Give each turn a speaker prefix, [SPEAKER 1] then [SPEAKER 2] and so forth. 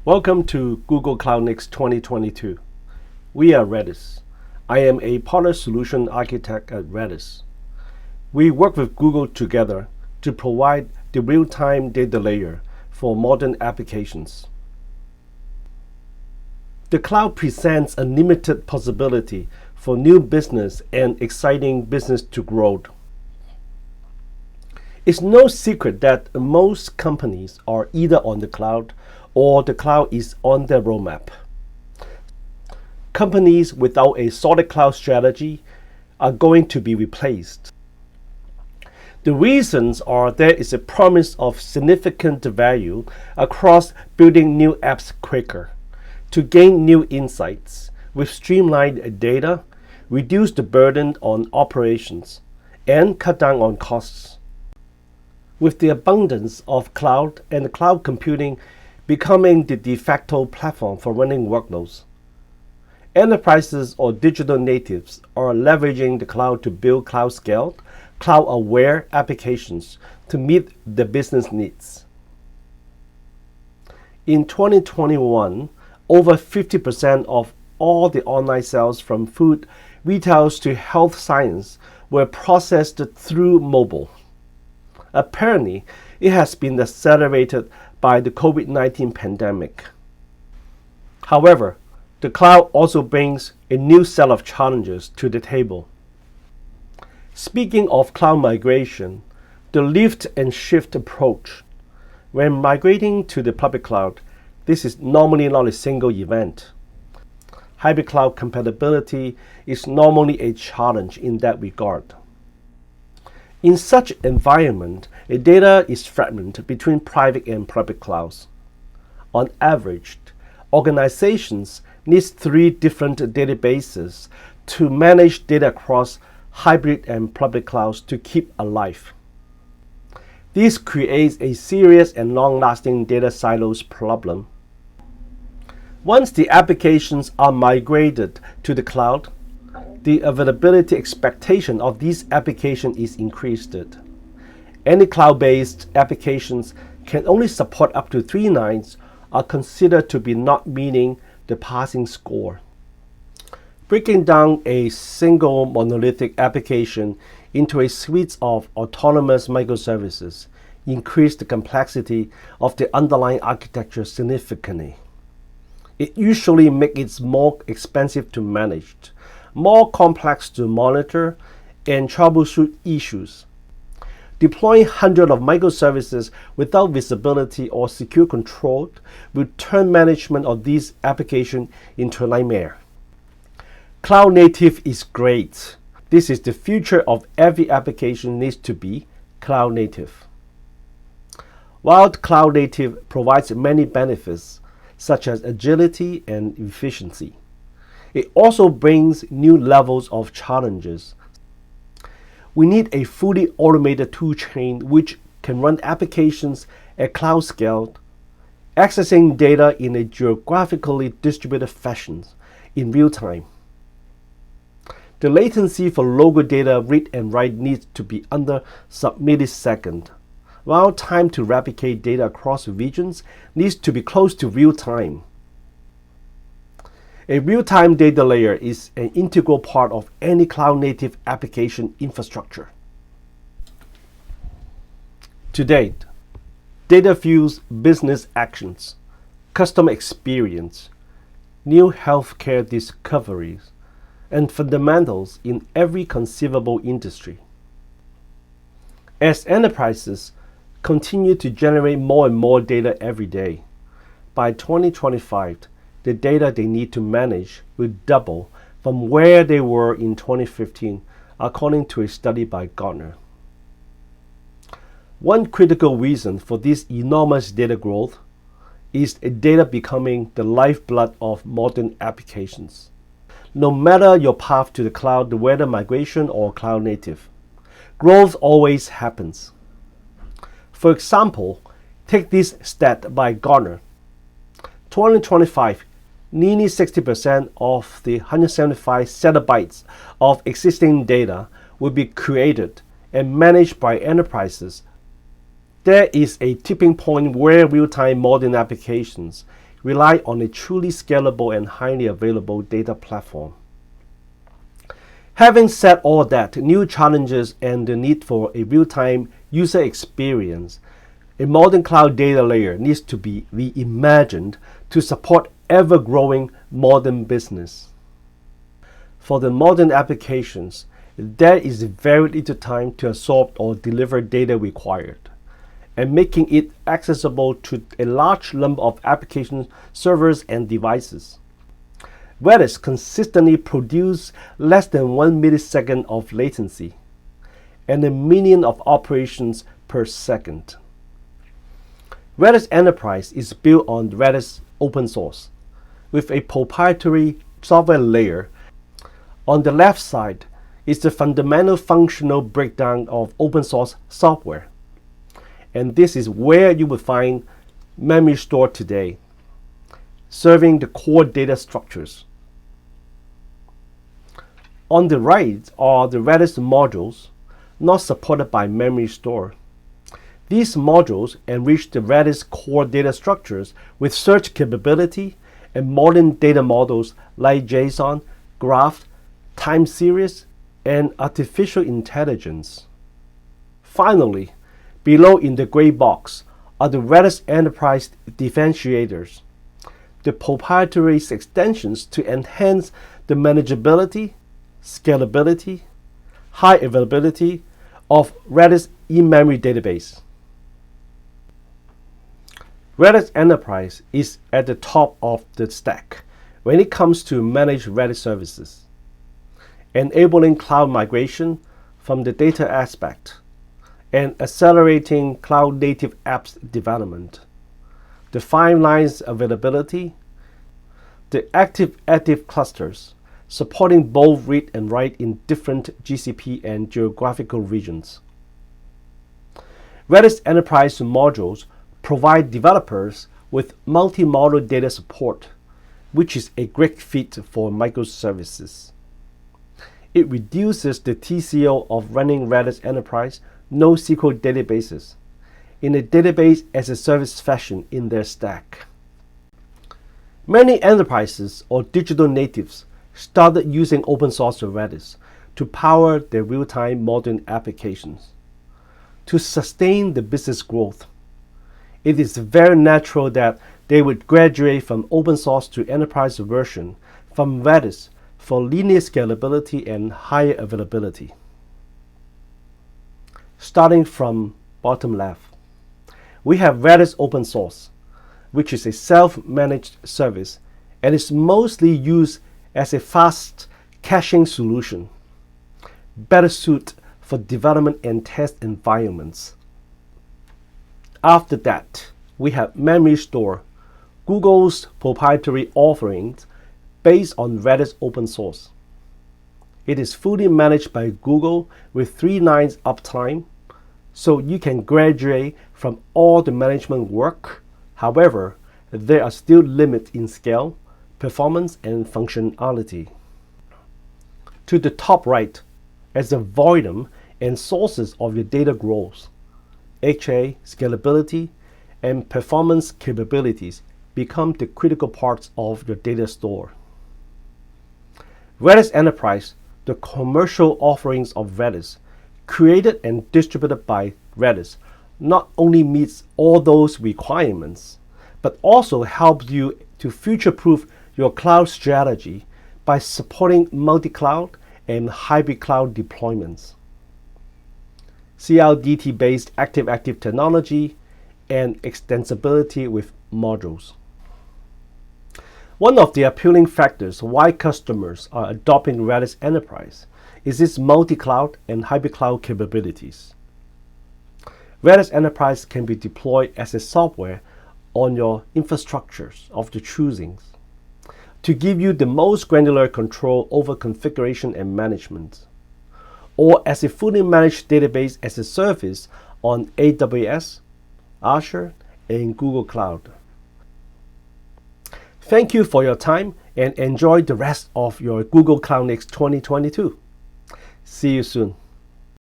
[SPEAKER 1] Welcome to Google Cloud Next 2022. We are Redis. I am a partner solution architect at Redis. We work with Google together to provide the real-time data layer for modern applications. The cloud presents unlimited possibility for new business and exciting business to grow. It's no secret that most companies are either on the cloud or the cloud is on their roadmap. Companies without a solid cloud strategy are going to be replaced. The reasons are there is a promise of significant value across building new apps quicker, to gain new insights with streamlined data, reduce the burden on operations, and cut down on costs. With the abundance of cloud and cloud computing becoming the de facto platform for running workloads, enterprises or digital natives are leveraging the cloud to build cloud-scaled, cloud-aware applications to meet the business needs. In 2021, over 50% of all the online sales from food retailers to health science were processed through mobile. Apparently, it has been accelerated by the COVID-19 pandemic. However, the cloud also brings a new set of challenges to the table. Speaking of cloud migration, the lift and shift approach. When migrating to the public cloud, this is normally not a single event. Hybrid cloud compatibility is normally a challenge in that regard. In such environment, data is fragmented between private and public clouds. On average, organizations need 3 different databases to manage data across hybrid and public clouds to keep alive. This creates a serious and long-lasting data silos problem. Once the applications are migrated to the cloud, the availability expectation of these applications is increased. Any cloud-based applications can only support up to 3 nines are considered to be not meeting the passing score. Breaking down a single monolithic application into a suite of autonomous microservices increase the complexity of the underlying architecture significantly. It usually makes it more expensive to manage, more complex to monitor, and troubleshoot issues. Deploying hundreds of microservices without visibility or secure control will turn management of these applications into a nightmare. Cloud native is great. This is the future of every application needs to be cloud native. While cloud native provides many benefits, such as agility and efficiency, it also brings new levels of challenges. We need a fully automated tool chain which can run applications at cloud scale, accessing data in a geographically distributed fashion in real time. The latency for local data read and write needs to be under sub-millisecond, while time to replicate data across regions needs to be close to real time. A real-time data layer is an integral part of any cloud-native application infrastructure. To date, data fuels business actions, customer experience, new healthcare discoveries, and fundamentals in every conceivable industry. As enterprises continue to generate more and more data every day, by 2025, the data they need to manage will double from where they were in 2015, according to a study by Gartner. One critical reason for this enormous data growth is data becoming the lifeblood of modern applications. No matter your path to the cloud, whether migration or cloud native, growth always happens. For example, take this stat by Gartner. 2025, nearly 60% of the 175 zettabytes of existing data will be created and managed by enterprises. There is a tipping point where real-time modern applications rely on a truly scalable and highly available data platform. Having said all that, new challenges and the need for a real-time user experience, a modern cloud data layer needs to be reimagined to support ever-growing modern business. For the modern applications, there is very little time to absorb or deliver data required, and making it accessible to a large number of application servers and devices. Redis consistently produces less than 1 millisecond of latency and a million of operations per second. Redis Enterprise is built on Redis open source with a proprietary software layer. On the left side is the fundamental functional breakdown of open source software. And this is where you will find memory store today, serving the core data structures. On the right are the Redis modules not supported by memory store. These modules enrich the Redis core data structures with search capability and modern data models like JSON, graph, time series, and artificial intelligence. Finally, below in the gray box are the Redis Enterprise differentiators, the proprietary extensions to enhance the manageability, scalability, high availability of Redis in-memory database. Redis Enterprise is at the top of the stack when it comes to managed Redis services, enabling cloud migration from the data aspect and accelerating cloud-native apps development, the 5 nines availability, the active clusters, supporting both read and write in different GCP and geographical regions. Redis Enterprise modules provide developers with multi-model data support, which is a great fit for microservices. It reduces the TCO of running Redis Enterprise NoSQL databases in a database as a service fashion in their stack. Many enterprises or digital natives started using open source Redis to power their real-time modern applications. To sustain the business growth, it is very natural that they would graduate from open source to enterprise version from Redis for linear scalability and higher availability. Starting from bottom left, we have Redis open source, which is a self-managed service and is mostly used as a fast caching solution, better suited for development and test environments. After that, we have Memory Store, Google's proprietary offerings based on Redis open source. It is fully managed by Google with 3 nines uptime, so you can graduate from all the management work. However, there are still limits in scale, performance, and functionality. To the top right, as the volume and sources of your data grows, HA, scalability, and performance capabilities become the critical parts of your data store. Redis Enterprise, the commercial offerings of Redis, created and distributed by Redis, not only meets all those requirements, but also helps you to future-proof your cloud strategy by supporting multi-cloud and hybrid cloud deployments, CLDT-based active-active technology, and extensibility with modules. One of the appealing factors why customers are adopting Redis Enterprise is its multi-cloud and hybrid cloud capabilities. Redis Enterprise can be deployed as a software on your infrastructures of the choosings to give you the most granular control over configuration and management, or as a fully managed database as a service on AWS, Azure, and Google Cloud. Thank you for your time and enjoy the rest of your Google Cloud Next 2022. See you soon.